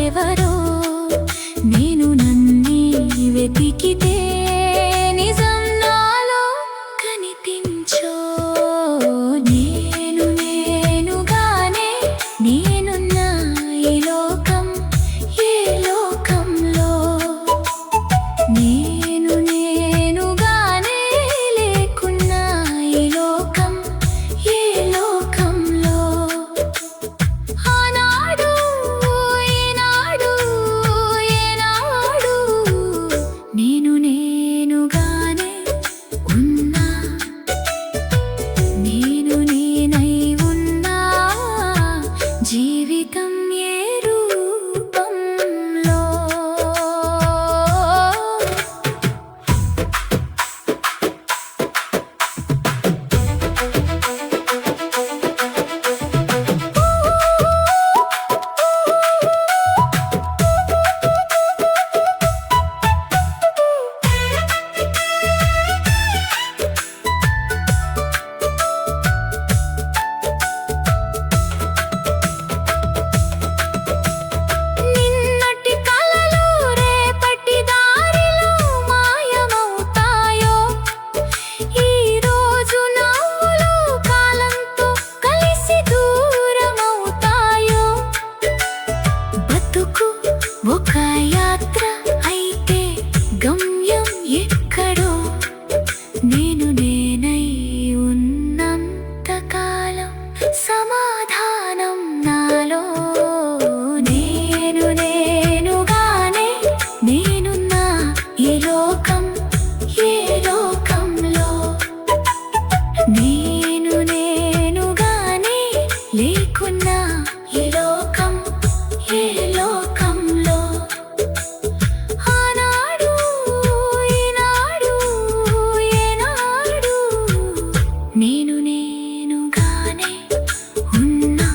ఎవరో నేను నన్నే వెతికితే నిజం నాలో కనిపించో నేను నేనుగానే నేనున్నా ఈ లోకం ఏ లోకంలో నేను నేనుగానే లేకున్నా ఈ లోకం ఏ లోకంలో ఆనాడు ఈనాడు ఏనాడు నేను నేనుగానే ఉన్నా నేను నేనై ఉన్నా జీవితం ఏ రూపంలో నిన్నటి కలలు రేపటి దారిలో మాయమవుతాయో ఈ రోజు నవ్వులు కాలంతో కలిసి దూరమవుతాయో బతుకు ఒక యాత్ర అయితే గమ్యం ఎక్కడో నేను నేనై ఉన్నంతకాలం సమాధానం నాలో నేను నేనుగానే నేనున్నా ఈ లోకం ఏ లోకంలో నేను నేనుగానే లేకున్నా ఈ లోకం ఏ లోకంలో ఆనాడు ఈనాడు ఏనాడు నేను నేనుగానే ఉన్నా